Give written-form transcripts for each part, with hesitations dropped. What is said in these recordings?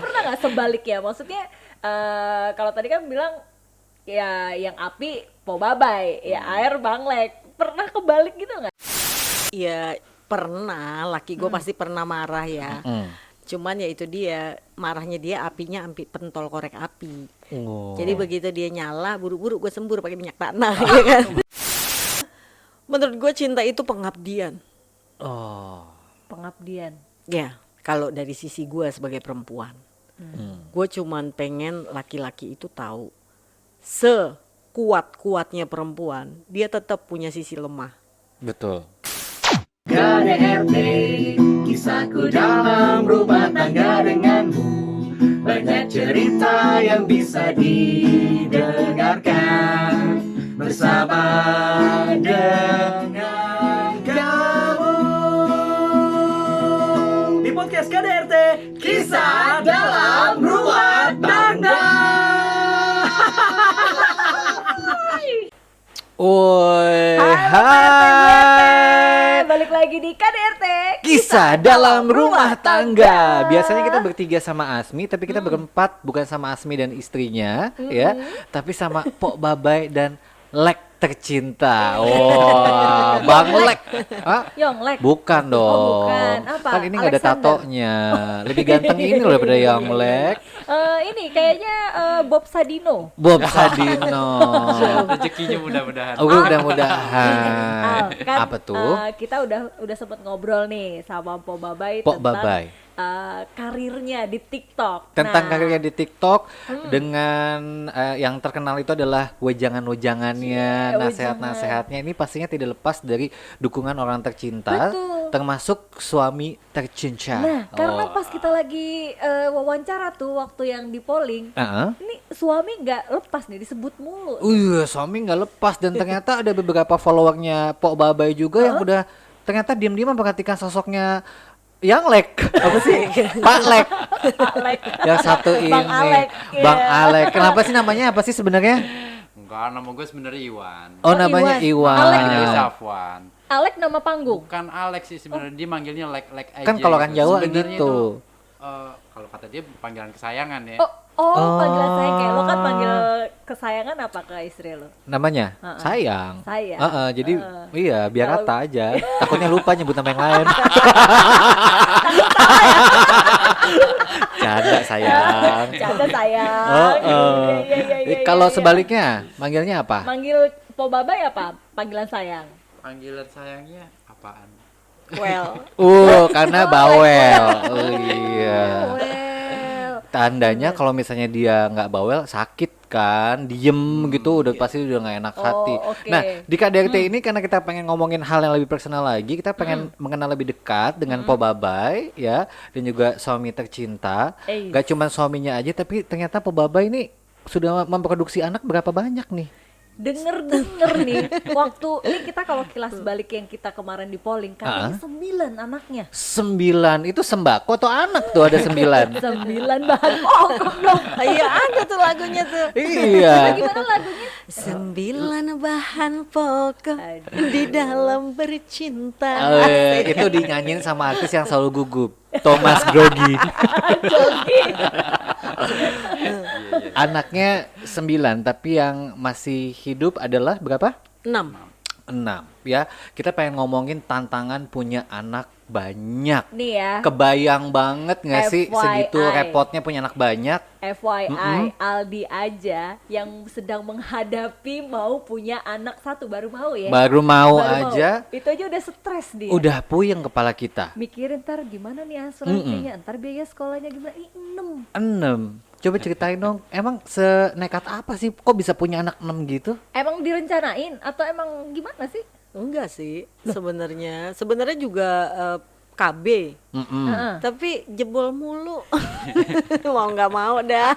pernah nggak sebaliknya? Maksudnya kalau tadi kan bilang ya yang api po babai, ya air banglek. Pernah kebalik gitu nggak? Ya pernah, laki gue pasti pernah marah ya. Cuman ya itu dia, marahnya dia apinya ampi pentol korek api. Jadi begitu dia nyala, buru-buru gue sembur pakai minyak tanah, ya kan. Menurut gue cinta itu pengabdian. Pengabdian. Ya, kalau dari sisi gue sebagai perempuan, gue cuman pengen laki-laki itu tahu sekuat-kuatnya perempuan, dia tetap punya sisi lemah. Betul. KDRT, kisahku dalam rumah tangga denganmu. Banyak cerita yang bisa didengarkan bersama dengan kamu. Di podcast KDRT, kisah dalam rumah tangga. Woi, Hai, balik lagi di KDRT Kisah dalam rumah tangga. Biasanya kita bertiga sama Asmi, tapi kita berempat, bukan sama Asmi dan istrinya, ya, tapi sama Pok Babai dan Lek tercinta. Wah, Bang Lek. Hah? Yonglek. Bukan dong. bukan. Apa? Kan ini nggak ada Alexander. tatonya. Lebih ganteng ini loh daripada yang Lek. Ini kayaknya Bob Sadino. Bob Sadino. Rezekinya mudah-mudahan. Oh, mudah-mudahan. Kan, Apa tuh? kita udah sempet ngobrol nih sama Po Babai Pok tentang Babai. karirnya di TikTok. Tentang Nah, karirnya di TikTok dengan yang terkenal itu adalah wejangan-wejangannya, nasihat-nasihatnya. Ini pastinya tidak lepas dari dukungan orang tercinta, Betul. termasuk suami tercinta. Nah, karena pas kita lagi wawancara tuh waktu yang di polling, ini suami nggak lepas nih disebut mulu. Suami nggak lepas dan ternyata ada beberapa followernya Pok Babai juga yang udah ternyata diam-diam memperhatikan sosoknya yang Lek, apa sih? Pak Lek. Alek. Yang satu ini, Bang Alek, Bang iya. Alek. Kenapa sih namanya apa sih sebenarnya? Enggak, nama gue sebenarnya Iwan. Oh, namanya Iwan. Iwan. Alek Namanya itu. Safwan. Alek nama panggung. Bukan Alex sih sebenarnya, dia manggilnya Lek aja. Kan kalau orang Jawa Sebenarnya gitu. itu, kalau kata dia panggilan kesayangan ya. Panggilan sayang kayak lo kan panggil kesayangan apa ke istri lo? Namanya sayang. Sayang. Jadi iya biar rata aja. Takutnya lupa nyebut nama yang lain. Canda sayang. Canda sayang. Iya. Kalau sebaliknya manggilnya apa? Manggil Po Babai apa? Panggilan sayang. Panggilan sayangnya apaan? Well. Karena bawel. Oh iya. Well. Tandanya kalau misalnya dia nggak bawel sakit kan, diem gitu udah pasti udah nggak enak hati. oke. Nah di KDRT ini karena kita pengen ngomongin hal yang lebih personal lagi, kita pengen mengenal lebih dekat dengan Po Babai ya dan juga suami tercinta. Gak cuma suaminya aja tapi ternyata Po Babai ini sudah memproduksi anak berapa banyak nih? Denger nih waktu ini kita kalau kilas balik yang kita kemarin di polling katanya 9 anaknya. 9 itu sembako atau anak tuh ada 9? 9 bahan pokok dong. Iya ada tuh lagunya tuh. Iya. Gimana lagunya? 9 bahan pokok di dalam bercinta. Itu dinyanyiin sama artis yang selalu gugup, Thomas Grogi. Anaknya 9 tapi yang masih hidup adalah berapa? 6. 6 ya. Kita pengen ngomongin tantangan punya anak banyak. Nih ya. Kebayang banget gak sih FYI. segitu repotnya punya anak banyak? FYI, Aldi aja yang sedang menghadapi mau punya anak satu baru mau ya. Baru mau aja Itu aja udah stres dia. udah puyeng kepala kita. Mikirin ntar gimana nih asuransinya, ntar biaya sekolahnya gimana. Ih, 6. 6. Coba ceritain dong, emang senekat apa sih kok bisa punya anak 6 gitu? Emang direncanain atau emang gimana sih? Enggak sih sebenarnya juga KB. Tapi jebol mulu. Mau nggak mau dah.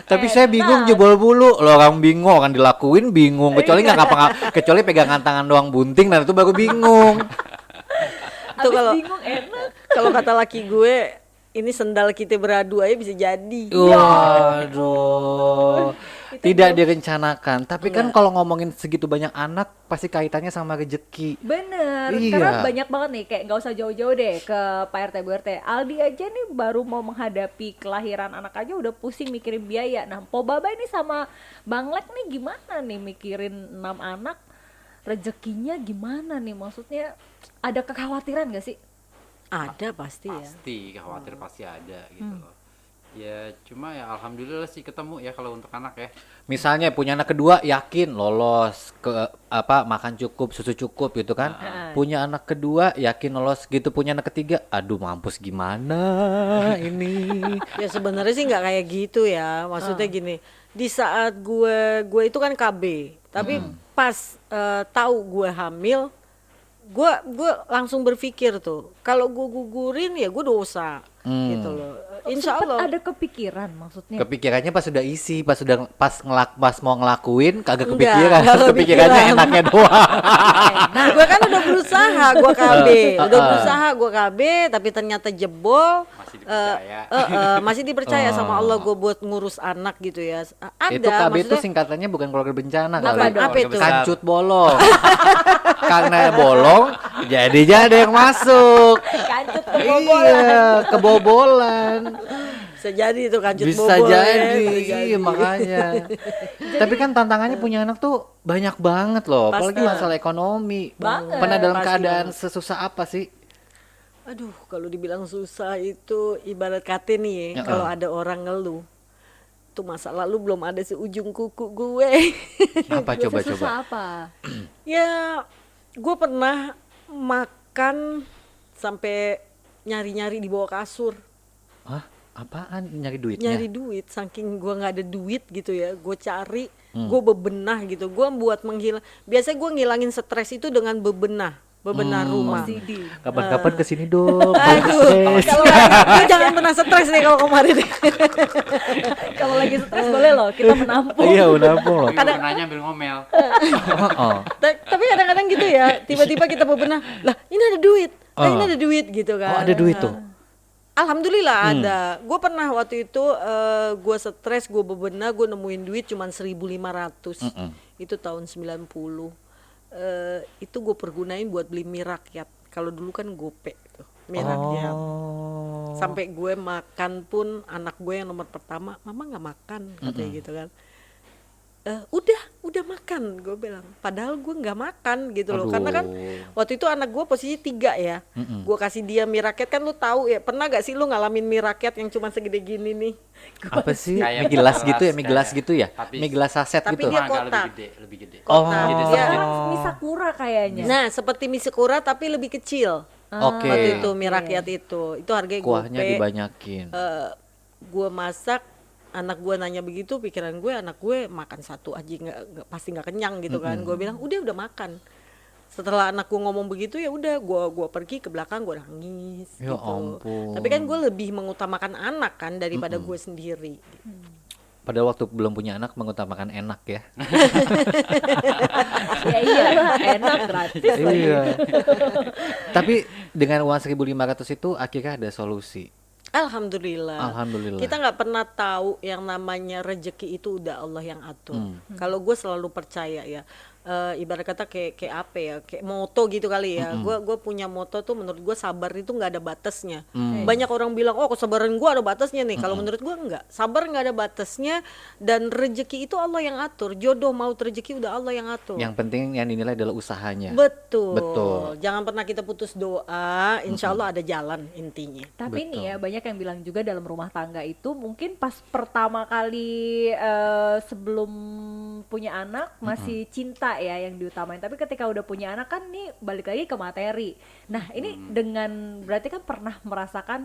Tapi saya bingung jebol bulu. Loh orang bingung kan dilakuin bingung. Kecuali nggak kecuali pegangan tangan doang bunting, nah itu baru bingung. Tuh Abis bingung enak. kalau kata laki gue, ini sendal kita beradu aja bisa jadi. Waduh. tidak direncanakan. Tapi kan kalau ngomongin segitu banyak anak, pasti kaitannya sama rezeki. Bener, Iya. karena banyak banget nih, kayak nggak usah jauh-jauh deh ke Pak RT Bu RT. Aldi aja nih baru mau menghadapi kelahiran anak aja udah pusing mikirin biaya. Nah, Po Baba ini sama Bang Lek nih gimana nih mikirin 6 anak, rezekinya gimana nih? Maksudnya ada kekhawatiran gak sih? Ada pasti ya. Pasti khawatir pasti ada gitu loh. Ya cuma ya alhamdulillah sih ketemu ya kalau untuk anak ya. Misalnya punya anak kedua yakin lolos ke makan cukup, susu cukup gitu kan. Punya anak kedua yakin lolos gitu, punya anak ketiga aduh mampus gimana ini. Ya sebenarnya sih nggak kayak gitu ya. Maksudnya gini, di saat gue itu kan KB, tapi pas tahu gue hamil, gue langsung berpikir tuh, kalau gue gugurin ya gue dosa gitu loh. Insya Sempet Allah. ada kepikiran maksudnya. Kepikirannya pas sudah isi, pas mau ngelakuin kagak Enggak, kepikiran. enggak Kepikirannya kepikiran. enaknya doang. Nah, gue kan udah berusaha, gue KB, udah berusaha gue KB, tapi ternyata jebol. Masih dipercaya. Masih dipercaya sama Allah gue buat ngurus anak gitu ya. Ada, Itu KB itu maksudnya singkatannya bukan keluarga bencana Apa kali. dong? Apa itu? Kancut bolong. Karena bolong, jadi ada yang masuk. Kancut kebobolan. Iya, kebobolan. bisa jadi itu kancut Bisa bobol ya, jadi, bisa jadi. iya makanya. Tapi kan tantangannya punya anak tuh banyak banget loh, apalagi Pasti. masalah ekonomi. Banget, Pernah dalam pasti keadaan banget. sesusah apa sih? Aduh, kalau dibilang susah itu ibarat kata nih ya, kalau ada orang ngeluh, tuh masa lalu belum ada seujung kuku gue. Apa coba-coba? Susah apa? Ya, gue pernah makan sampai nyari-nyari di bawah kasur, Hah? Apaan nyari duitnya? nyari duit, saking gue nggak ada duit gitu ya, gue cari, gue bebenah gitu, gue buat menghilang. Biasanya gue ngilangin stres itu dengan bebenah rumah. OCD. Kapan-kapan kesini dong. Aduh, kalau lu jangan pernah stres nih kalau kemarin. Kalau lagi stres boleh loh, kita menampung. Iya, menampung loh. Tapi nanya ambil ngomel. Oh. Tapi kadang-kadang gitu ya, tiba-tiba kita bebenah, lah ini ada duit, lah ini ada duit gitu kan. Oh, ada duit tuh. Alhamdulillah ada. Gue pernah waktu itu gue stres, gue bebenah, gue nemuin duit cuman 1.500. Itu tahun 90. Itu gue pergunain buat beli mie rakyat. Kalau dulu kan gope tuh, mie rakyat. Oh. Sampai gue makan pun anak gue yang nomor pertama, mama nggak makan katanya gitu kan. Udah makan, gue bilang. Padahal gue nggak makan gitu loh, karena kan waktu itu anak gue posisi 3 ya. Gue kasih dia mie rakyat, kan lu tahu ya. Pernah gak sih lu ngalamin mie rakyat yang cuma segede gini nih? Apa sih? Kayak Mie gelas gelas gitu ya, mie gelas kayak. gitu ya? Tapi- Mie gelas saset tapi gitu. dia Agak kotak. lebih gede. Oh. Jadi Dia- Sekarang mie sakura kayaknya. Nah, seperti mie sekura tapi lebih kecil. Oke. Waktu itu mie rakyat itu harganya Kuahnya gope. dibanyakin. Gue masak, anak gue nanya begitu, pikiran gue anak gue makan satu aja nggak pasti nggak kenyang gitu kan. Gue bilang udah makan. Setelah anak gue ngomong begitu ya udah gue pergi ke belakang, gue nangis Ya gitu. ampun. Tapi kan gue lebih mengutamakan anak kan daripada gue sendiri. Pada waktu belum punya anak mengutamakan enak ya. Ya iyalah, enak gratis lagi. Iya. Tapi dengan uang 1.500 itu akhirnya ada solusi. Alhamdulillah. Alhamdulillah. Kita nggak pernah tahu yang namanya rezeki itu udah Allah yang atur. Kalau gue selalu percaya ya, ibarat kata kayak apa ya, kayak moto gitu kali ya. Gue punya moto tuh, menurut gue sabar itu nggak ada batasnya. Banyak orang bilang oh kesabaran gue ada batasnya nih. Kalau menurut gue nggak, sabar nggak ada batasnya, dan rezeki itu Allah yang atur. Jodoh maut rezeki udah Allah yang atur. Yang penting yang dinilai adalah usahanya. Betul. Betul. Jangan pernah kita putus doa. Insya Allah ada jalan intinya. Tapi nih ya, banyak yang bilang juga dalam rumah tangga itu mungkin pas pertama kali sebelum punya anak masih cinta ya yang diutamain, tapi ketika udah punya anak kan nih balik lagi ke materi. Nah ini dengan berarti kan pernah merasakan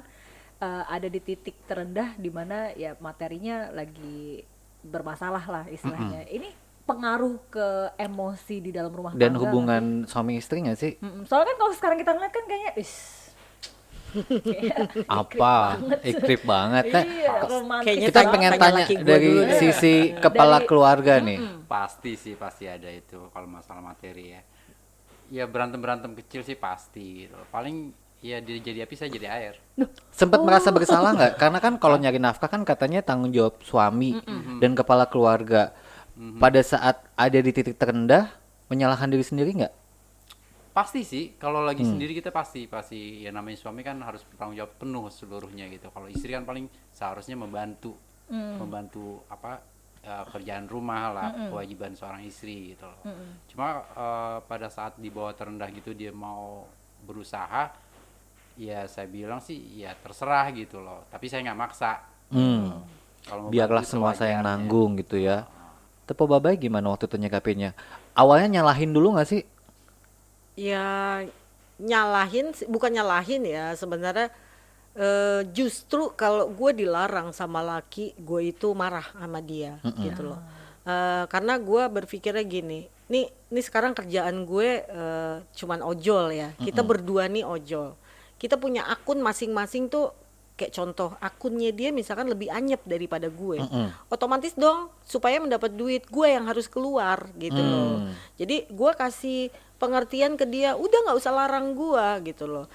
ada di titik terendah di mana ya materinya lagi bermasalah lah istilahnya. Ini pengaruh ke emosi di dalam rumah Dan tangga. hubungan suami istri nggak sih? Soalnya kan kalau sekarang kita ngeliat kan kayaknya Apa? Ikrip banget. Nah, iya, romantis Kayaknya kita banget. pengen tanya tanya laki gua dari dulu deh. sisi kepala Dari- keluarga nih. Pasti sih, pasti ada itu kalau masalah materi ya. Ya berantem kecil sih pasti gitu. Paling Iya, dia jadi api, saya jadi air. Sempat merasa bersalah nggak? Karena kan kalau nyari nafkah kan katanya tanggung jawab suami dan kepala keluarga. Pada saat ada di titik terendah, menyalahkan diri sendiri nggak? Pasti sih, kalau lagi sendiri kita pasti ya namanya suami kan harus bertanggung jawab penuh seluruhnya gitu. Kalau istri kan paling seharusnya membantu apa kerjaan rumah lah, kewajiban seorang istri gitu loh. Cuma pada saat di bawah terendah gitu dia mau berusaha, ya saya bilang sih ya terserah gitu loh. Tapi saya nggak maksa. Kalau mau Biarlah bantu semua saya yang sewajarnya. nanggung gitu ya. Tepo Babai gimana waktu itu nyikapinya? Awalnya nyalahin dulu nggak sih? Ya nyalahin bukan nyalahin ya sebenarnya, justru kalau gue dilarang sama laki gue itu marah sama dia gitu loh. Karena gue berpikirnya gini, nih sekarang kerjaan gue cuman ojol ya, kita berdua nih ojol, kita punya akun masing-masing tuh. Kayak contoh akunnya dia misalkan lebih anyep daripada gue, otomatis dong supaya mendapat duit gue yang harus keluar gitu loh. Jadi gue kasih pengertian ke dia, udah nggak usah larang gue gitu loh.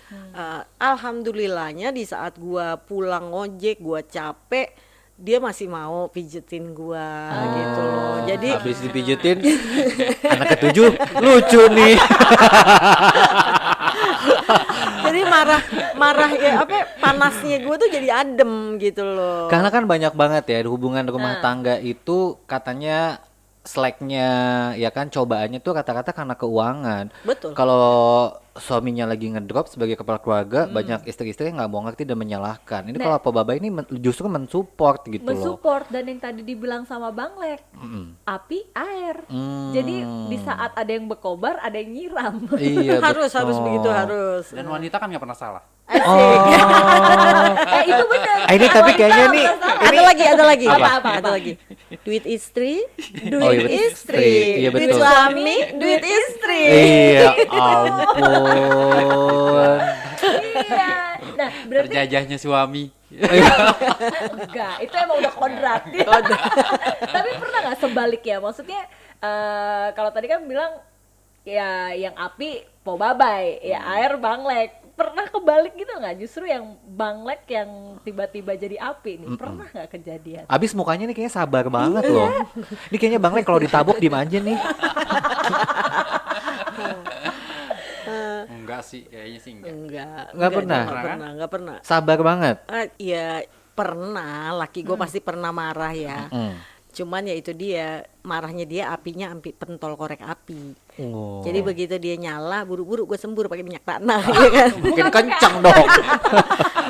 Alhamdulillahnya di saat gue pulang ngojek, gue capek, dia masih mau pijetin gue gitu loh. Jadi Habis dipijetin, anak ketujuh lucu nih. jadi marah ya apa panasnya gue tuh jadi adem gitu loh. Karena kan banyak banget ya hubungan rumah tangga itu katanya slacknya ya kan cobaannya tuh kata-kata karena keuangan. Betul. Kalau suaminya lagi ngedrop sebagai kepala keluarga, banyak istri-istri yang nggak mau ngerti dan menyalahkan. Ini kalau Pak Baba ini justru mensupport gitu loh. Mensupport, dan yang tadi dibilang sama Bang Lek, api air. Jadi di saat ada yang berkobar, ada yang nyiram. Iya, harus betul. begitu harus. Dan wanita kan nggak pernah salah. Itu benar. Ini tapi kayaknya nih Ada lagi. Apa? Ada lagi. Duit istri, duit Oh, iya, betul. istri, Iya, duit betul. suami, duit istri. Iya, ampun. Iya. Nah, berarti Terjajahnya suami. enggak, itu emang udah kodrat. Tapi pernah nggak sebaliknya? Maksudnya kalau tadi kan bilang ya yang api Po Babai, ya air Bang Lek. Pernah kebalik gitu nggak? Justru yang Bang Lek yang tiba-tiba jadi api nih, pernah nggak kejadian? Abis mukanya nih kayaknya sabar banget loh. Ini kayaknya Bang Lek kalau ditabok diem aja nih. Enggak sih, kayaknya sih enggak. Nggak pernah? Nggak pernah. Sabar banget. Ya pernah, laki gue pasti pernah marah ya. Cuman ya itu dia, marahnya dia apinya ampi pentol korek api. Oh. Jadi begitu dia nyala, buru-buru gue sembur pakai minyak tanah, ya kan? Mungkin kencang dong.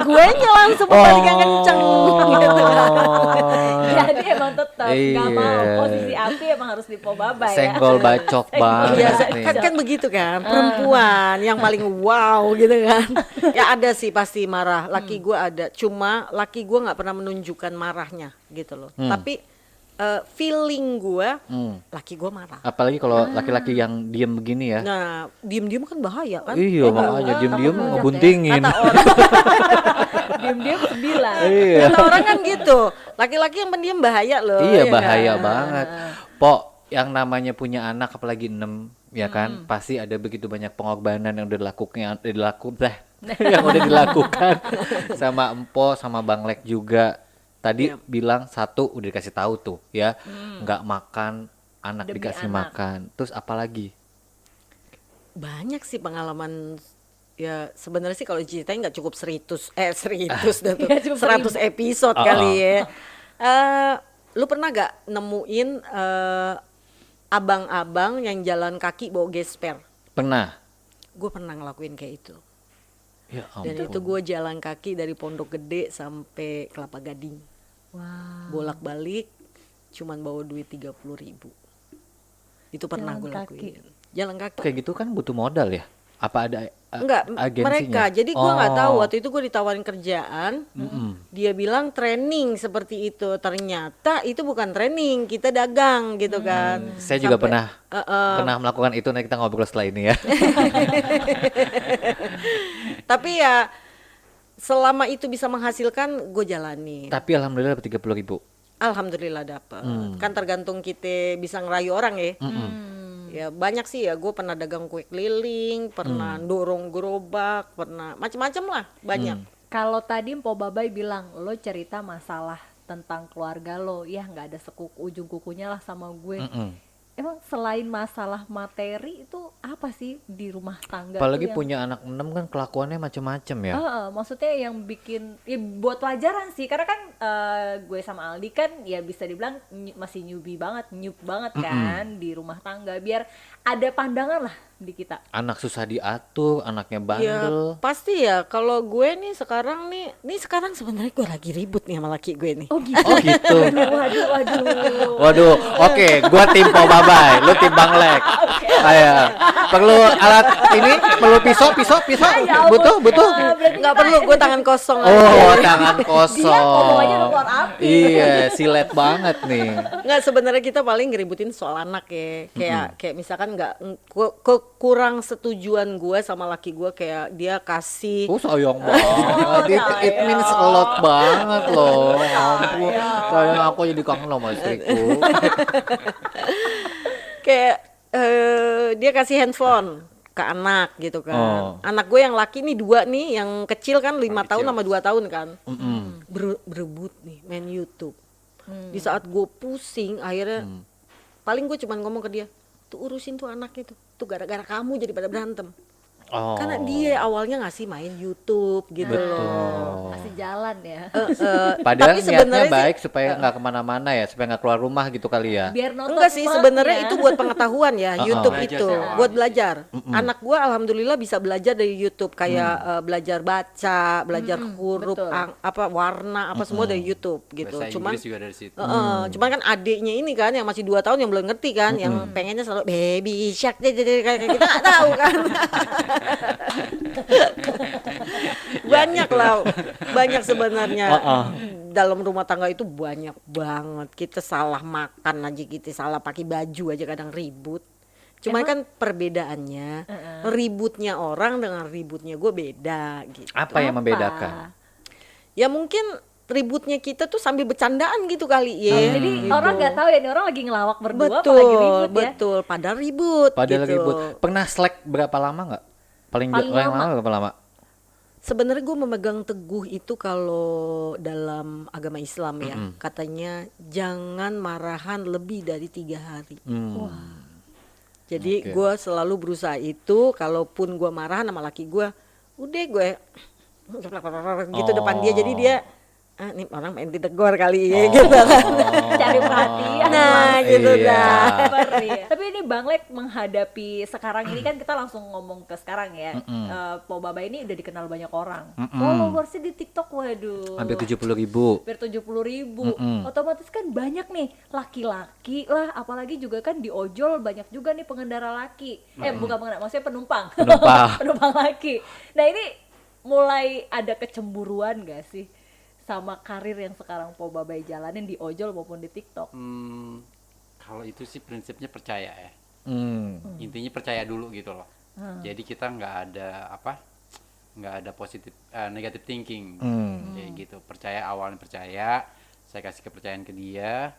Gue langsung balik yang kenceng. Gitu. Jadi emang tetap nggak Iya. mau posisi api, emang harus di Po Babai ya. Senggol bacok banget Biasa nih. kan begitu kan, perempuan yang paling wow gitu kan. Ya ada sih pasti marah. Laki gue ada, cuma laki gue nggak pernah menunjukkan marahnya gitu loh. Tapi feeling gue, laki gue marah. Apalagi kalau laki-laki yang diem begini ya. Nah, diem-diem kan bahaya kan? Iya, makanya diem-diem ngebuntingin. Kata orang, Diam-diam 9. Iya. kata orang kan gitu. Laki-laki yang pendiam bahaya loh. Iya, ya bahaya kan? banget. Pok, yang namanya punya anak apalagi 6 ya kan, pasti ada begitu banyak pengorbanan yang udah yang udah dilakukan sama Empo sama Bang Lek juga. Tadi bilang satu udah dikasih tahu tuh ya, nggak makan, anak Demi dikasih anak. makan. Terus apalagi? Banyak sih pengalaman. Ya sebenarnya sih kalau ceritain nggak cukup 100 dah tuh. Nggak cukup 100 episode kali ya. Lu pernah gak nemuin abang-abang yang jalan kaki bawa gesper? Pernah? Gue pernah ngelakuin kayak itu. Ya Dan ampun. itu gue jalan kaki dari Pondok Gede sampai Kelapa Gading. Wow. Bolak-balik cuman bawa duit 30.000. Itu pernah Jalan gue kaki. lakuin. Jalan kaki. Kayak gitu kan butuh modal ya? Apa ada Enggak, agensinya? mereka. Jadi gue nggak tahu. Oh. Waktu itu gue ditawarin kerjaan. Dia bilang training seperti itu. Ternyata itu bukan training, kita dagang gitu kan. Saya juga Sampai- pernah melakukan itu, nanti kita ngobrol setelah ini ya. Tapi ya selama itu bisa menghasilkan, gue jalani. Tapi alhamdulillah dapat 30.000. Alhamdulillah dapet. Kan tergantung kita bisa ngerayu orang ya. Ya banyak sih ya, gue pernah dagang kue keliling, pernah dorong gerobak, pernah macem-macem lah, banyak. Kalau tadi Mpo Babai bilang lo cerita masalah tentang keluarga lo, ya nggak ada ujung kukunya lah sama gue. Emang selain masalah materi itu apa sih di rumah tangga? Apalagi tuh yang, punya anak 6 kan kelakuannya macem-macem ya. maksudnya yang bikin ya buat pelajaran sih, karena kan gue sama Aldi kan ya bisa dibilang masih newbie banget, noob banget kan di rumah tangga, biar ada pandangan lah di kita. Anak susah diatur, anaknya Ya bandel. pasti ya, kalau gue nih sekarang sebenarnya gue lagi ribut nih sama laki gue nih. Oh gitu. Oh gitu. Waduh. Waduh, oke, gua tim Po Babai, lu tim Bang Lek. Ayo. Perlu alat ini? Perlu pisau? Ya ampun. Butuh? Berarti Nggak kita- perlu, gue tangan kosong aja. Oh, tangan Dia kosong. ngomongnya keluar api. Iya, silet banget nih. Nggak, sebenarnya kita paling ngeributin soal anak ya. Kayak misalkan nggak kurang setujuan gue sama laki gue, kayak dia kasih Oh, sayang banget. It means a lot banget loh. Ampun. Sayang, aku jadi kangen sama istriku. kayak dia kasih handphone ke anak gitu kan. Anak gue yang laki nih 2 nih, yang kecil kan 5 tahun sama 2 tahun kan. Berebut nih main YouTube. Di saat gue pusing akhirnya paling gue cuman ngomong ke dia, tuh urusin tuh anak itu. Tuh gara-gara kamu jadi pada berantem. Oh. Karena dia awalnya ngasih main YouTube gitu loh. Kasih jalan ya. Padahal Tapi niatnya sebenarnya baik supaya nggak kemana-mana ya, supaya nggak keluar rumah gitu kali ya. Biar nonton Enggak sih, sebenarnya itu buat pengetahuan ya. YouTube Belajar itu sih, buat belajar. Anak gua alhamdulillah bisa belajar dari YouTube, kayak belajar baca, belajar huruf, betul. apa warna, apa semua dari YouTube gitu. Bahasa Cuman Inggris juga dari situ. cuman kan adiknya ini kan yang masih 2 tahun yang belum ngerti kan, yang pengennya selalu baby shark kayak kita nggak tahu kan. banyak sebenarnya dalam rumah tangga itu, banyak banget. Kita salah makan aja, kita salah pakai baju aja kadang ribut. Cuman kan perbedaannya ributnya orang dengan ributnya gue beda gitu. Apa yang membedakan? Ya mungkin ributnya kita tuh sambil bercandaan gitu kali ya. Jadi Gitu. orang nggak tahu ya, ini orang lagi ngelawak berdua apa Betul, lagi ribut ya. betul. Padahal ribut. Padahal gitu. ribut. Pernah slack berapa lama nggak? Paling Paling lama. berapa lama? Sebenarnya gue memegang teguh itu kalau dalam agama Islam ya, katanya jangan marahan lebih dari 3 hari. Jadi Oke. gue selalu berusaha itu, kalaupun gue marahan sama laki gue, udah gue gitu depan dia, jadi dia ini orang main ditegur kali ya gitu kan. Cari perhatian. Nah gitu Iya. dah. Sabar ya. Tapi ini Bang Lek menghadapi sekarang ini kan, kita langsung ngomong ke sekarang ya. Po Baba ini udah dikenal banyak orang. Followersnya di TikTok waduh. Hampir 70.000. Hampir 70.000. Otomatis kan banyak nih laki-laki lah, apalagi juga kan di ojol banyak juga nih pengendara laki. Bukan pengendara, maksudnya penumpang. Penumpang laki. Nah ini mulai ada kecemburuan gak sih sama karir yang sekarang Po Babai jalanin di ojol maupun di TikTok? Kalau itu sih prinsipnya percaya ya. Intinya percaya dulu gitu loh. Jadi kita nggak ada positif negative thinking kayak gitu. Awalnya percaya, saya kasih kepercayaan ke dia.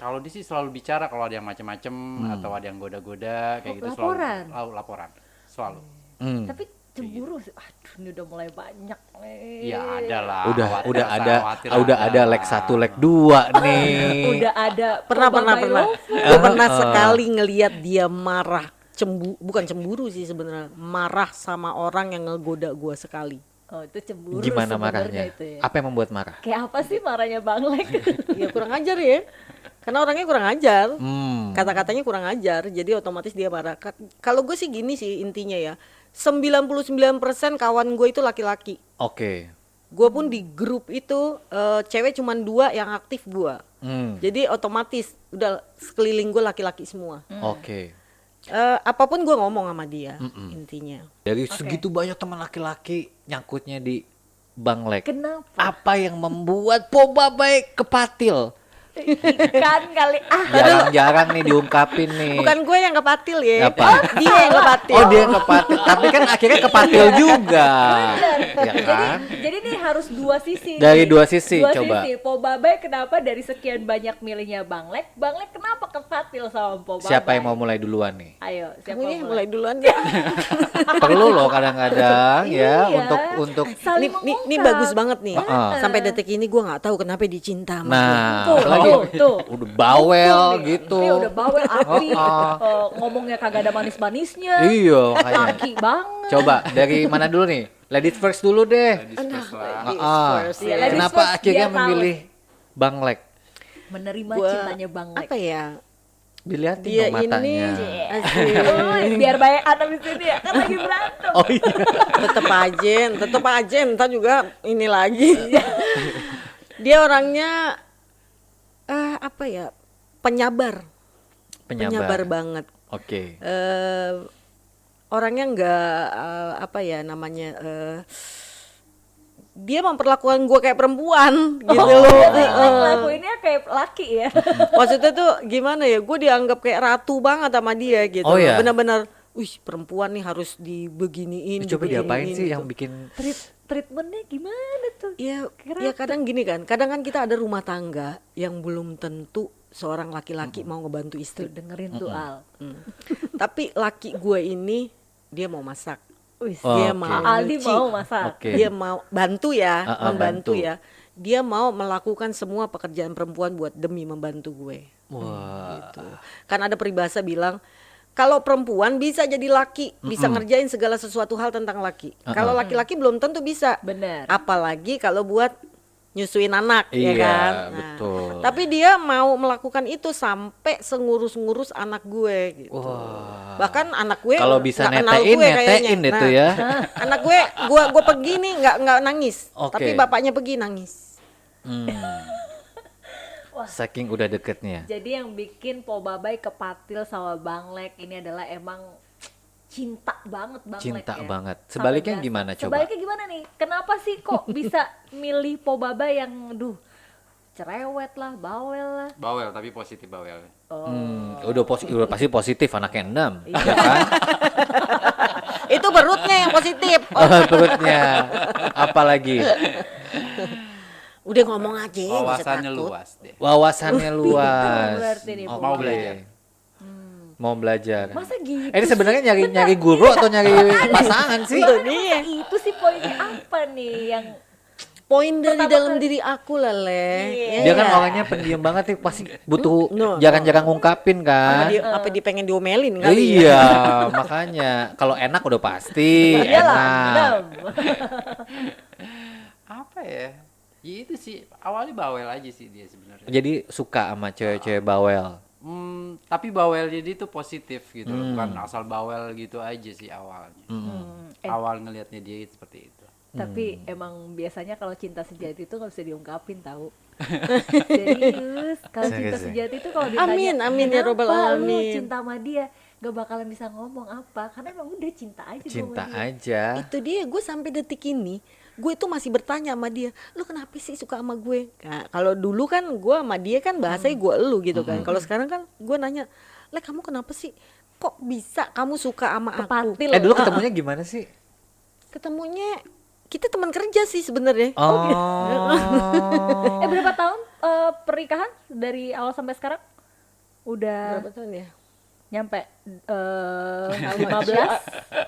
Kalau dia sih selalu bicara kalau ada yang macem-macem atau ada yang goda-goda kayak gitu, Laporan? selalu laporan selalu. Tapi cemburu sih, aduh ini udah mulai banyak nih. Ya ada lah. Udah ada leg 1, leg 2 nih. Udah ada Pernah. Love. Gue pernah sekali ngelihat dia marah, bukan cemburu sih sebenarnya, marah sama orang yang ngegoda gue sekali. Oh itu cemburu. Gimana sebenarnya marahnya? itu ya. Apa yang membuat marah? Kayak apa sih marahnya Bang Lek? Ya kurang ajar ya, karena orangnya kurang ajar, kata-katanya kurang ajar, jadi otomatis dia marah. Kalau gue sih gini sih intinya ya, 99% kawan gue itu laki-laki. Oke. Gue pun di grup itu cewek cuman 2 yang aktif gue. Jadi otomatis udah sekeliling gue laki-laki semua. Oke. Apapun gue ngomong sama dia intinya. Dari segitu banyak teman laki-laki nyangkutnya di Bang Lek. Kenapa? Apa yang membuat Po Babai kepatil? Ikan kali Jarang-jarang nih diungkapin nih. Bukan gue yang kepatil ya, Apa? dia yang kepatil. Oh dia yang kepatil, tapi kan akhirnya kepatil juga. Ya kan? Jadi nih harus dua sisi. Dari nih. dua sisi, coba. Sisi. Po Babai kenapa dari sekian banyak milihnya Bang Lek? Bang Lek kenapa kepatil sama Po Babai? Siapa yang mau mulai duluan nih? Ayo, siapa Kamu yang mulai duluan ya. Perlu loh kadang-kadang ya Iya. untuk Saling Ini mengungkap. bagus banget nih. Sampai detik ini gue nggak tahu kenapa dicinta sama gue. nah, Tuh, apalagi tuh. udah bawel Nih, gitu. Ini udah bawel api. Oh, Ngomongnya kagak ada manis-manisnya. Iya, makanya. Laki banget. Coba dari mana dulu nih? Ladies first dulu deh. Discuss lah. Ladies first, Iya, ya. ladies Kenapa first, akhirnya biar tahu. memilih Bang Lek? Menerima Gua- cintanya Bang Lek. Apa ya? Dilihatin Dia dong matanya. ini asik. Biar baik abis ini ya, kan lagi berantem. Oh iya. tetep aja ntar juga ini lagi. Dia orangnya apa ya? Penyabar banget. Oke. Orangnya nggak apa ya namanya dia memperlakukan gue kayak perempuan gitu loh. Ngelakuinnya kayak laki ya. Maksudnya tuh gimana ya? Gue dianggap kayak ratu banget sama dia gitu. Oh, ya? Benar-benar, wih perempuan nih harus dibeginiin. Coba diapain sih gitu. yang bikin Treatmentnya gimana tuh? Ya, ya kadang gini kan. Kadang kan kita ada rumah tangga yang belum tentu seorang laki-laki mau ngebantu Tuh istri. dengerin tuh Al. Tapi laki gue ini dia mau masak. Wih, Oh, Dia oke. mau Aldi nyuci. mau masak. Oke. Dia mau bantu ya, membantu bantu. ya. Dia mau melakukan semua pekerjaan perempuan buat demi membantu gue. Wah. Gitu. Kan ada peribahasa bilang kalau perempuan bisa jadi laki, bisa ngerjain segala sesuatu hal tentang laki. Kalau laki-laki belum tentu bisa. Bener. Apalagi kalau buat nyusuin anak ya Iya, kan. betul. Tapi dia mau melakukan itu sampai sengurus-ngurus anak gue gitu. Wah. Bahkan anak gue Kalau bisa nggak kenal netein, gue netein kayaknya. itu ya. Anak gue pergi nih nggak nangis, Oke. tapi bapaknya pergi nangis. Saking udah deketnya. Jadi yang bikin Po Babai kepatil sama Bang Lek ini adalah emang cinta banget Bang Lek Cinta ya. banget. Sampai Sebaliknya dasar. gimana coba? Sebaliknya gimana nih? Kenapa sih kok bisa milih Po Babai yang cerewet lah, bawel lah. Bawel tapi positif bawel. Udah pasti positif anaknya 6. Ya kan? Itu perutnya yang positif. Perutnya. Apalagi Udah ngomong aja. nggak usah Wawasannya takut. luas deh. wawasannya luas. berarti nih, Oke. mau belajar. Mau belajar. Masa gitu? Ini sebenarnya nyari guru atau nyari pasangan sih? Itu dia. Itu sih poinnya apa nih yang Poin dari Pertama dalam kali- diri aku lah, Le. Dia kan Iya. orangnya pendiam banget nih, pasti butuh No, jarang-jarang ngungkapin kan. Apa dia pengen diomelin kali ya? Iya, makanya kalau enak udah pasti iyalah, enak. Apa ya? Ya itu sih awalnya bawel aja sih dia sebenarnya. Jadi suka sama cewek-cewek bawel. Tapi bawelnya dia tuh positif gitu loh, bukan asal bawel gitu aja sih awalnya. Awal ngelihatnya dia seperti itu. Tapi emang biasanya kalau cinta sejati itu nggak bisa diungkapin tahu. Serius, kalau cinta Serius ya? sejati itu kalau ditanya, Amin, amin ya Robbal "Kenapa lu Alamin?" cinta sama dia, gak bakalan bisa ngomong apa, karena emang udah cinta aja gua Cinta sama dia. aja. Itu dia, gue sampai detik ini gue tuh masih bertanya sama dia, lu kenapa sih suka sama gue? Nah, kalau dulu kan gue sama dia kan bahasanya gue elu gitu kan. Kalau sekarang kan gue nanya, Le kamu kenapa sih? Kok bisa kamu suka sama aku? Kepatil. Dulu ketemunya gimana sih? Ketemunya kita teman kerja sih sebenarnya. Oh. Berapa tahun pernikahan dari awal sampai sekarang? Udah Berapa tahun ya? nyampe 15.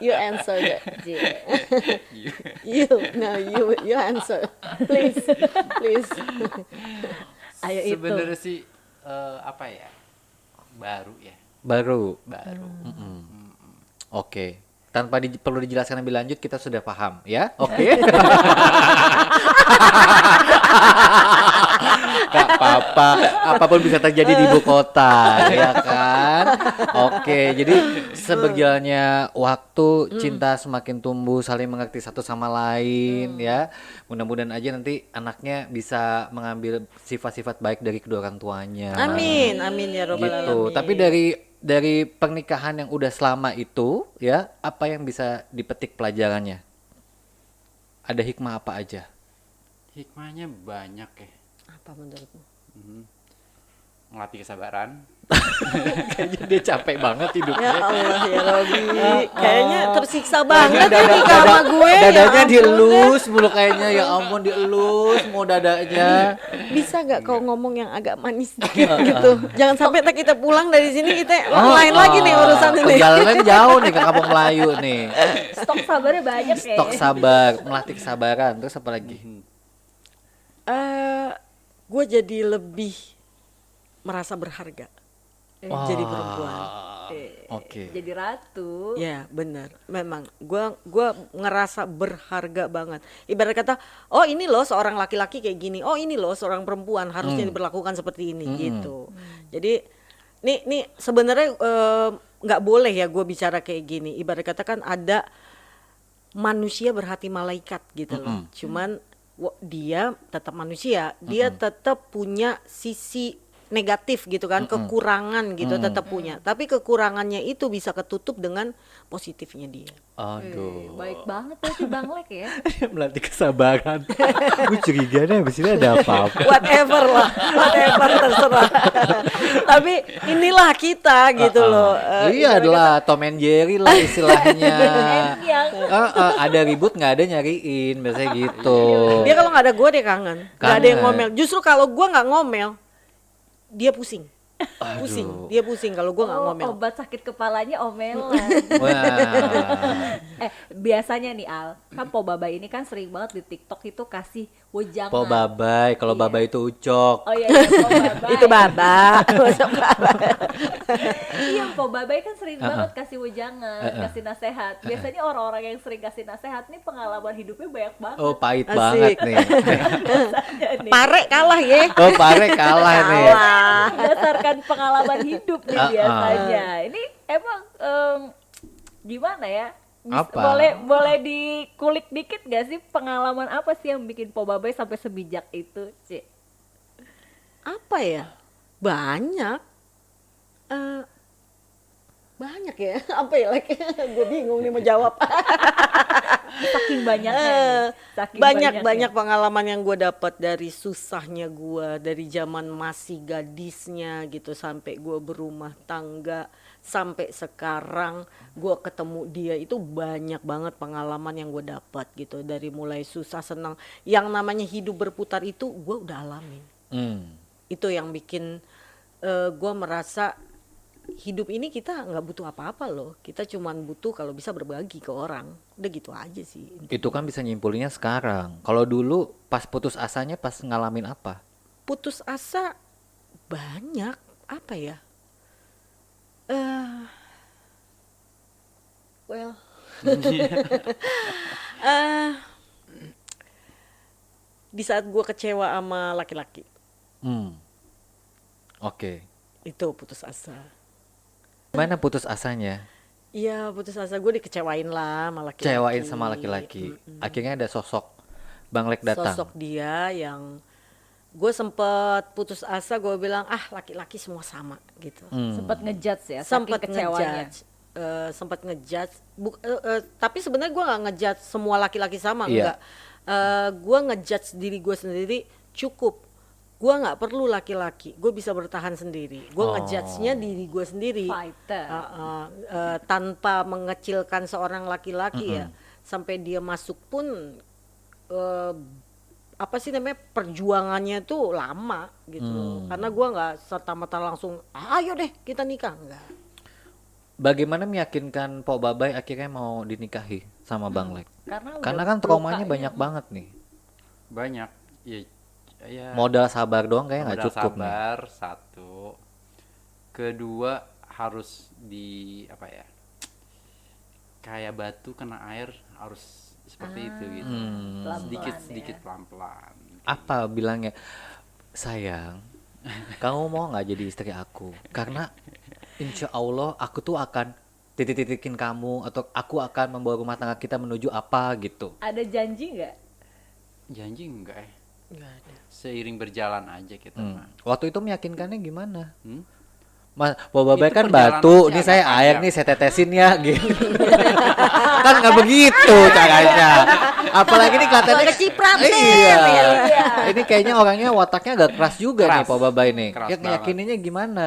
You answer that. you answer. Please. Ayo itu. Sebenarnya sih apa ya? Baru ya. Baru. Baru. Oke. Tanpa perlu dijelaskan lebih lanjut kita sudah paham ya. Oke. Gak apa-apa, apapun bisa terjadi di ibu kota, ya kan? Oke, jadi seberjalannya waktu, cinta semakin tumbuh, saling mengerti satu sama lain, ya. Mudah-mudahan aja nanti anaknya bisa mengambil sifat-sifat baik dari kedua orang tuanya. Amin ya robbal Gitu. alamin. Tapi dari pernikahan yang udah selama itu, ya, apa yang bisa dipetik pelajarannya? Ada hikmah apa aja? Hikmahnya banyak ya. Apa menurutmu? Ngelatih kesabaran. Kayaknya dia capek banget Ya hidupnya. Allah ya Robi, kayaknya tersiksa banget ya Dada- nikah sama gue. Ya dadanya ampun, dielus mulu kayaknya, ya ampun dielus mau dadanya. bisa nggak kau ngomong yang agak manis dikit gitu? Jangan sampai tak kita pulang dari sini kita lain lagi nih urusan ini. Perjalanan jauh nih ke Kampung Melayu nih. Stok sabarnya banyak ya. Stok sabar, melatih kesabaran. Terus apa lagi? Gue jadi lebih merasa berharga Wah, jadi perempuan. Oke. Jadi ratu. Ya benar, memang gue ngerasa berharga banget. Ibarat kata, oh ini loh seorang laki-laki kayak gini, oh ini loh seorang perempuan harusnya diperlakukan seperti ini gitu. Jadi nih sebenarnya nggak boleh ya gue bicara kayak gini. Ibarat kata kan ada manusia berhati malaikat gitu loh. Cuman dia tetap manusia, dia tetap punya sisi negatif gitu kan, kekurangan gitu tetap punya. Tapi kekurangannya itu bisa ketutup dengan positifnya dia. Aduh. Baik banget berarti Bang Lek ya. Melatih kesabaran. Gue curiga deh abis ini ada apa-apa. Whatever lah, whatever terserah. Tapi inilah kita gitu loh. Iya adalah Tom and Jerry lah istilahnya. Yang Ada ribut nggak ada nyariin biasanya gitu. Dia kalau nggak ada gue dia kangen. Nggak ada yang Kangen. ngomel. Justru kalau gue nggak ngomel, dia pusing. Dia pusing kalau gue nggak ngomel. obat sakit kepalanya omelan. Wah. Biasanya nih Al, kan Po Babai ini kan sering banget di TikTok itu kasih wejangan. Po babai, kalau Iya. babai itu ucok. Oh iya, Po Babai. Itu baba. Iya, Po Babai kan sering banget kasih wejangan, kasih nasehat. Biasanya orang-orang yang sering kasih nasehat nih pengalaman hidupnya banyak banget. Oh pahit Asik. banget nih. Biasanya nih. Pare kalah ya. Oh pare kalah nih. Berdasarkan pengalaman hidup nih biasanya. Ini emang gimana ya? Apa? Boleh dikulik dikit gak sih pengalaman apa sih yang bikin Po Babai sampai sebijak itu, Cik? Apa ya? Banyak. Banyak ya. Apa ya? Gue bingung nih mau jawab. Saking banyaknya nih. Saking Banyak pengalaman yang gue dapat dari susahnya gue dari zaman masih gadisnya gitu sampai gue berumah tangga sampai sekarang gue ketemu dia, itu banyak banget pengalaman yang gue dapat gitu, dari mulai susah senang, yang namanya hidup berputar itu gue udah alamin. Itu yang bikin gue merasa hidup ini kita nggak butuh apa-apa loh, kita cuman butuh kalau bisa berbagi ke orang, udah gitu aja sih. Itu kan bisa nyimpulinnya sekarang. Kalau dulu pas putus asanya pas ngalamin apa? Putus asa banyak, apa ya, well di saat gue kecewa sama laki-laki Oke. itu putus asa. Mana putus asanya? Iya, putus asa, gue dikecewain lah sama laki-laki. Kecewain sama laki-laki. Akhirnya ada sosok Bang Lek datang. Sosok dia yang gue sempet putus asa, gue bilang laki-laki semua sama gitu. Sempat ngejudge ya, Sempet saking kecewanya. ngejudge, tapi sebenarnya gue nggak ngejudge semua laki-laki sama, Iya. enggak. Gue ngejudge diri gue sendiri, cukup. Gue nggak perlu laki-laki, gue bisa bertahan sendiri. Gue ngejudge-nya diri gue sendiri. Fighter. Tanpa mengecilkan seorang laki-laki ya, sampai dia masuk pun apa sih namanya, perjuangannya tuh lama gitu. Karena gue nggak serta-merta langsung ayo deh kita nikah, enggak. Bagaimana meyakinkan Po Babai akhirnya mau dinikahi sama Bang Lek? Karena Karena udah kan traumanya lukanya. banyak banget nih. Banyak. Ya, Modal sabar doang kayaknya nggak modal cukup nih. sabar satu. Kedua harus di apa ya? Kayak batu kena air harus seperti itu gitu. Pelan-pelan Sedikit ya. pelan-pelan. Apa bilangnya? Sayang, kamu mau nggak jadi istri aku? Karena insya Allah aku tuh akan titik-titikin kamu, atau aku akan membawa rumah tangga kita menuju apa gitu. Ada janji nggak? Janji enggak ya? Enggak ada. Seiring berjalan aja kita mah. Waktu itu meyakinkannya gimana? Hmm? Mas, Po Babai Itu kan perjalanannya batu, sih nih agak saya air panjang. nih saya tetesin ya gitu. Kan nggak begitu caranya. Apalagi nih kelihatannya Kecipratan. Iya. Ini kayaknya orangnya wataknya agak keras juga nih Keras. Po Babai nih. Keras Ya banget. ngeyakininnya gimana?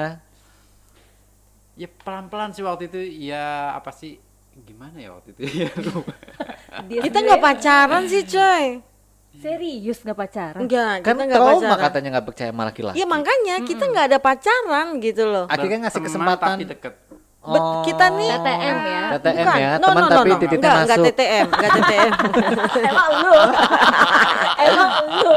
Ya pelan-pelan sih waktu itu, ya apa sih, gimana ya waktu itu ya. Dia Kita sendiri nggak pacaran sih coy. serius nggak pacaran? Enggak, Kan kita nggak trauma pacaran. katanya nggak percaya sama laki-laki. Iya makanya kita nggak ada pacaran gitu loh. Akhirnya ngasih Berteman kesempatan. tapi deket. Kita nih TTM ya. TTM bukan. ya, No, teman no, no, tapi no. titiknya Enggak masuk. TTM, enggak TTM. Emang lu. Emang lu.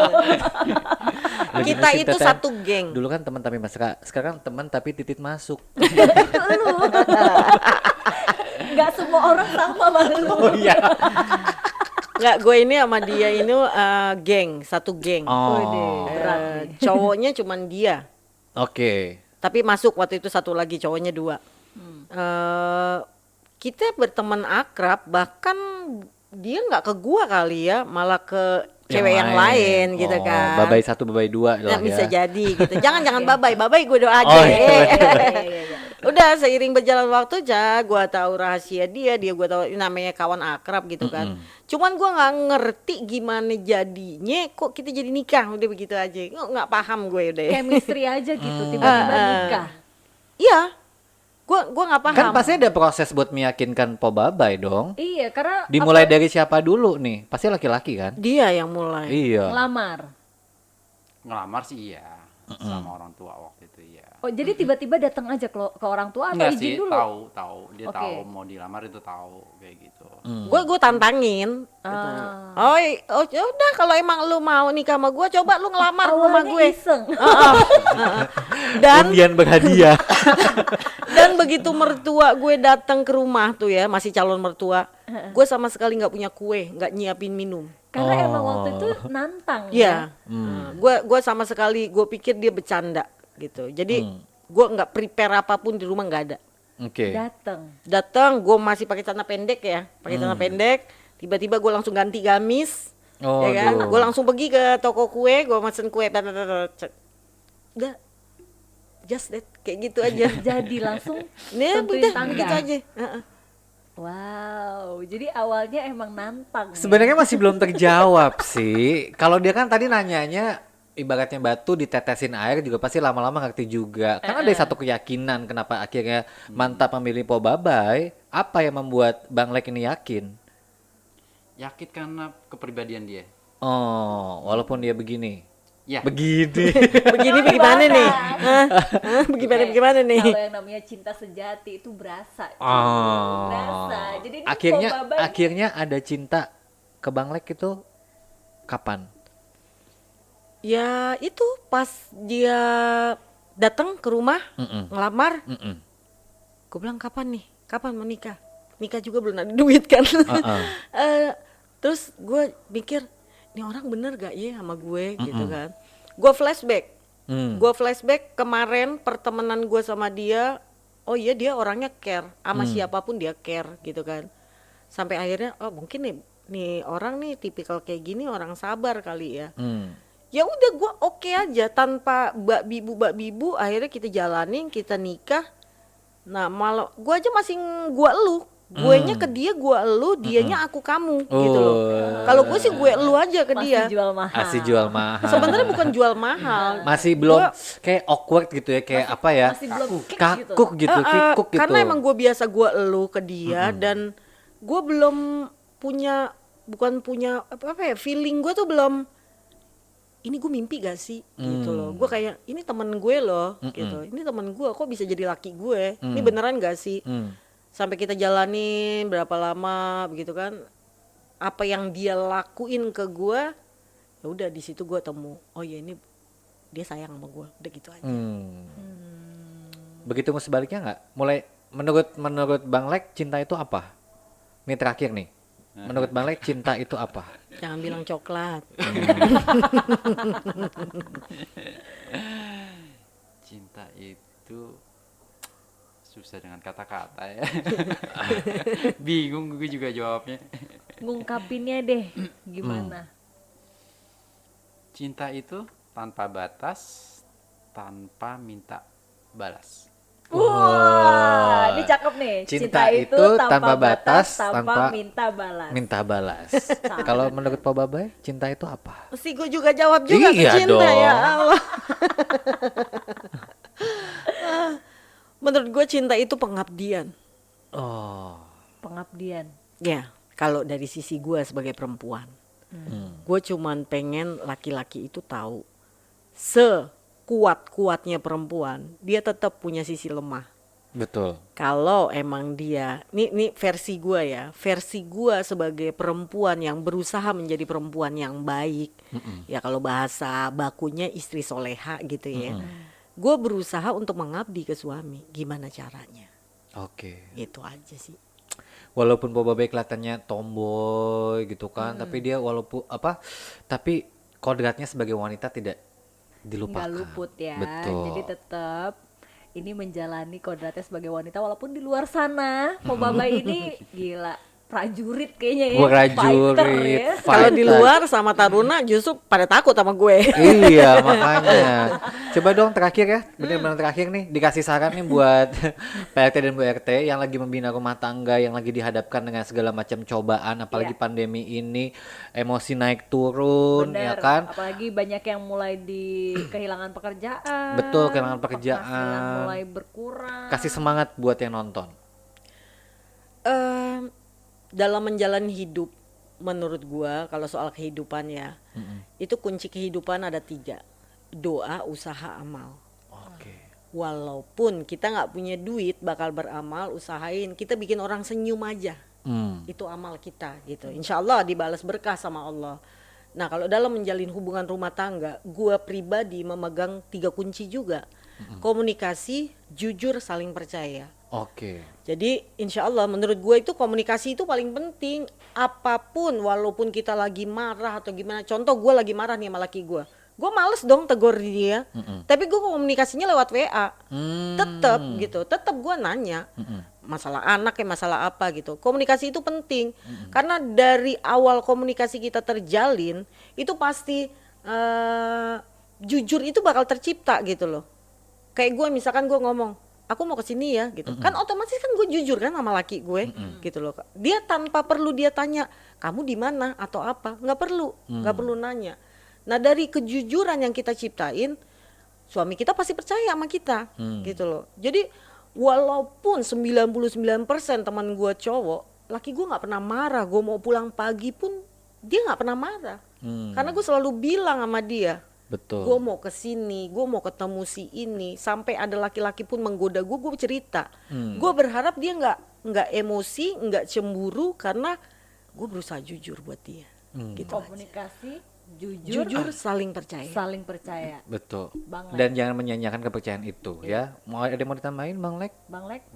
Kita Masih itu TTM. satu geng. Dulu kan teman tapi mesra, sekarang teman tapi titik masuk. Nggak semua orang sama sama lu. Oh iya. Enggak, gue ini sama dia ini geng, satu geng. Oh. Berat nih. Cowoknya cuman dia. Oke. Tapi masuk waktu itu satu lagi, cowoknya 2. Kita berteman akrab, bahkan dia nggak ke gua kali ya, malah ke cewek yang lain gitu Oh, kan. Babai 1, babai 2 Nah, lah bisa ya. jadi gitu. Jangan babai gue doa aja. Oh, iya, Udah seiring berjalan waktu gua tahu rahasia dia gua tahu namanya kawan akrab gitu kan. Cuman gua nggak ngerti gimana jadinya kok kita jadi nikah, udah begitu aja. Nggak paham gue udah. Chemistry aja gitu tiba-tiba nikah. Iya. Gua nggak paham. Kan pasti ada proses buat meyakinkan Po Babai dong. Iya, karena Dimulai apa, dari siapa dulu nih? Pasti laki-laki kan? Dia yang mulai. Iya. ngelamar. Ngelamar sih iya, sama orang tua waktu itu iya. Oh, jadi tiba-tiba datang aja ke orang tua atau Enggak izin sih, dulu? tahu dia Oke. tahu mau dilamar itu tahu kayak gitu. Gue tantangin. Gitu. Oh ya udah kalau emang lu mau nikah sama gue, coba lu ngelamar ke rumah Awalnya gue. iseng. Dan Undian berhadiah. dan begitu mertua gue datang ke rumah tuh ya, masih calon mertua, gue sama sekali nggak punya kue, nggak nyiapin minum. Karena emang waktu itu nantang Iya. ya. Gue sama sekali gue pikir dia bercanda gitu. Jadi gue nggak prepare apapun di rumah, nggak ada. Oke. Datang gue masih pakai celana pendek ya, pakai celana pendek. Tiba-tiba gue langsung ganti gamis, Oh, ya kan? aduh. Gue langsung pergi ke toko kue, gue mesen kue. Udah, just that, kayak gitu aja. Jadi langsung Nih, tentuin udah tangga. gitu aja. Wow, jadi awalnya emang nantang. ya. Sebenarnya masih belum terjawab sih. Kalau dia kan tadi nanyanya ibaratnya batu ditetesin air juga pasti lama-lama ngerti juga. Kan ada satu keyakinan kenapa akhirnya mantap memilih Po Babai. Apa yang membuat Bang Lek ini yakin? Yakin karena kepribadian dia. Oh, walaupun dia begini. Ya. Begini. Begini bagaimana nih? Hah? Bagaimana nih? Kalau yang namanya cinta sejati itu berasa. cuy. Oh. Berasa. Jadi ini Akhirnya Po Babai akhirnya ada cinta ke Bang Lek itu kapan? Ya itu pas dia datang ke rumah ngelamar, gue bilang kapan nih? Kapan mau nikah? Nikah juga belum ada duit kan? Terus gue mikir, ini orang bener gak ya sama gue gitu kan? Gue flashback, kemarin pertemanan gue sama dia. Oh iya dia orangnya care, sama siapapun dia care gitu kan. Sampai akhirnya oh mungkin nih orang nih tipikal kayak gini orang sabar kali ya. Ya udah gue oke aja tanpa bak bibu akhirnya kita jalanin, kita nikah. Nah malah gue aja masih gue elu, guenya ke dia gue elu, dianya aku kamu gitu loh. Kalau gue sih gue elu aja ke masih dia. jual mahal. Masih jual mahal. Sebenarnya bukan jual mahal. Masih belum kayak awkward gitu ya, kayak apa ya? masih belum klik gitu. Kakuk gitu, kikuk gitu. Karena emang gue biasa gue elu ke dia dan gue belum punya, bukan punya apa ya, feeling gue tuh belum. Ini gue mimpi gak sih gitu loh. Gue kayak ini temen gue loh gitu. Ini temen gue kok bisa jadi laki gue. Ini beneran gak sih? Sampai kita jalanin berapa lama begitu kan. Apa yang dia lakuin ke gue, ya udah di situ gue temu. Oh ya ini dia sayang sama gue. Udah gitu aja. Begitu sebaliknya nggak? Mulai menurut Bang Lek cinta itu apa? Ini terakhir nih. Menurut Bang Lek cinta itu apa? Jangan bilang coklat. Cinta itu susah dengan kata-kata ya. Bingung gue juga jawabnya. Ngungkapinnya deh gimana? Cinta itu tanpa batas, tanpa minta balas. Wah, ini cakep nih. Cinta itu tanpa batas, tanpa minta balas. Minta balas. Kalau menurut Po Babai, cinta itu apa? Mesti gue juga jawab juga Iya ke cinta dong. ya Allah. Menurut gue cinta itu pengabdian. Oh. Pengabdian. Ya, kalau dari sisi gue sebagai perempuan, gue cuman pengen laki-laki itu tahu sekuat-kuatnya perempuan, dia tetap punya sisi lemah. Betul. Kalau emang dia, ini versi gue ya, versi gue sebagai perempuan yang berusaha menjadi perempuan yang baik, ya kalau bahasa bakunya istri soleha gitu ya. Gue berusaha untuk mengabdi ke suami, gimana caranya? Oke. Itu aja sih. Walaupun Boba Baik kelihatannya tomboy gitu kan, tapi dia tapi kodratnya sebagai wanita tidak dilupakan. Nggak luput ya. Betul. Jadi tetap ini menjalani kodratnya sebagai wanita walaupun di luar sana Babai ini gila prajurit kayaknya ya. Prajurit, Fighter ya. Kalau di fighter. luar sama Taruna justru pada takut sama gue. Iya, makanya. Coba dong terakhir ya, bener-bener terakhir nih dikasih saran nih buat PRT dan Bu RT yang lagi membina rumah tangga, yang lagi dihadapkan dengan segala macam cobaan, apalagi Iya. pandemi ini, emosi naik turun, ya Bener. kan? Apalagi banyak yang mulai di kehilangan pekerjaan. Betul, kehilangan pekerjaan. Penghasilan mulai berkurang. Kasih semangat buat yang nonton. Dalam menjalani hidup, menurut gua kalau soal kehidupan ya, itu kunci kehidupan ada 3: doa, usaha, amal. Oke. Walaupun kita nggak punya duit, bakal beramal, usahain kita bikin orang senyum aja, itu amal kita gitu. Insya Allah dibalas berkah sama Allah. Nah kalau dalam menjalin hubungan rumah tangga, gua pribadi memegang 3 kunci juga: komunikasi, jujur, saling percaya. Oke. Jadi insya Allah menurut gue itu komunikasi itu paling penting. Apapun, walaupun kita lagi marah atau gimana. Contoh gue lagi marah nih sama laki gue males dong tegur dia. Tapi gue komunikasinya lewat WA. Tetep gitu, tetep gue nanya masalah anak ya, masalah apa gitu. Komunikasi itu penting. Karena dari awal komunikasi kita terjalin, itu pasti jujur itu bakal tercipta gitu loh. Kayak gue misalkan gue ngomong, aku mau kesini ya gitu, kan otomatis kan gue jujur kan sama laki gue gitu loh. Dia tanpa perlu dia tanya kamu di mana atau apa, nggak perlu nanya. Nah dari kejujuran yang kita ciptain, suami kita pasti percaya sama kita gitu loh. Jadi walaupun 99% teman gue cowok, laki gue nggak pernah marah. Gue mau pulang pagi pun dia nggak pernah marah, karena gue selalu bilang sama dia, Betul. gue mau kesini, gue mau ketemu si ini. Sampai ada laki-laki pun menggoda gue cerita. Gue berharap dia nggak emosi, nggak cemburu, karena gue berusaha jujur buat dia. Gitu aja. Komunikasi, jujur, Saling percaya. saling percaya. Betul. Bang Lek. Dan jangan menyanyiakan kepercayaan itu ya. Mau ada yang mau ditambahin Bang Lek? Bang Lek,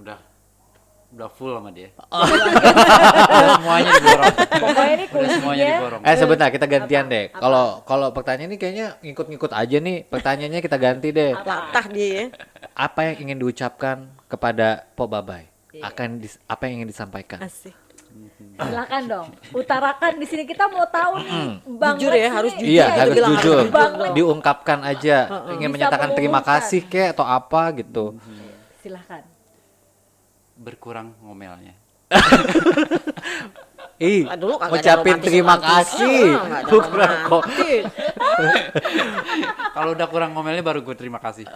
Udah full sama dia. Udah semuanya diborong. pokoknya ini Udah semuanya kuncinya diborong. Sebentar kita gantian deh. Apa? Kalau pertanyaan ini kayaknya ngikut-ngikut aja nih. Pertanyaannya kita ganti deh. Latah dia ya. Apa yang ingin diucapkan kepada Pok Babai? Apa yang ingin disampaikan? Asik. silakan dong. Utarakan di sini kita mau tahu nih Bang Jujur Lek ya, harus ini- jujur. Iya, itu harus bilang jujur. harus Bang Lek. Diungkapkan aja. Ingin Bisa menyatakan terima mengumumkan. kasih kek atau apa gitu. Silakan. Berkurang ngomelnya. Ih, Dulu kagak ada ngucapin terima romantis-romantisnya, kasih. nggak ada Kurang kok. romantis. Kalau udah kurang ngomelnya baru gue terima kasih.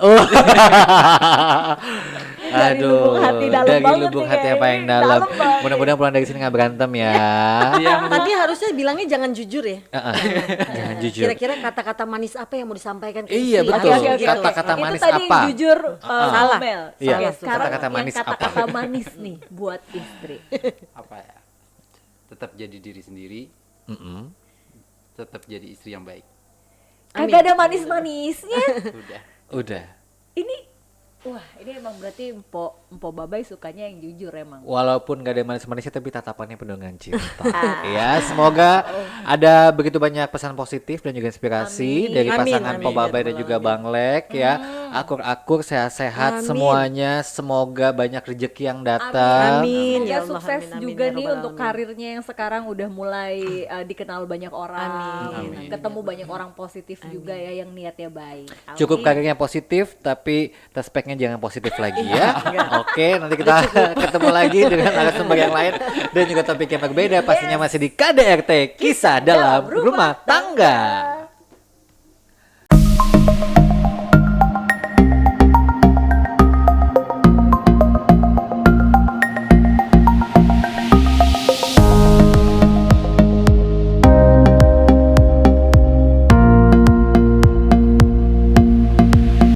Dari Aduh, lubuk hati dalam dari banget lubuk nih hati yang kayaknya. paling dalam. Dalam banget. Mudah-mudahan pulang dari sini nggak berantem ya. Tadi harusnya bilangnya jangan jujur ya. Jangan jujur. Kira-kira kata-kata manis apa yang mau disampaikan ke Iya, istri? betul. Harusnya gitu. Kata-kata Itu manis tadi apa? jujur Salah. ngomel. Iya, Oke, sekarang kata-kata yang manis apa? kata-kata manis nih buat istri. Apa ya? Tetap jadi diri sendiri, tetap jadi istri yang baik. Kagak ada manis-manisnya. Udah. Ini wah, ini emang berarti Mpo Babai sukanya yang jujur emang. Walaupun gak ada yang manis-manisnya tapi tatapannya penuh dengan cinta. Ya, semoga ada begitu banyak pesan positif dan juga inspirasi Amin. dari Amin, pasangan amin. Po Babai dan juga Bang Lek ya. Akur-akur, sehat-sehat Amin. semuanya. Semoga banyak rezeki yang datang. Amin. Semoga Ya Allah, sukses amin, amin, juga ya nih Rabbal untuk alamin. karirnya yang sekarang udah mulai dikenal banyak orang. Amin. Ketemu banyak orang positif juga ya yang niatnya baik. Cukup Amin. karirnya positif tapi speknya jangan positif lagi ya. Oke, nanti kita ketemu lagi dengan narasumber yang lain dan juga topik yang berbeda pastinya masih di KDRT Kisah Dalam Rumah Tangga.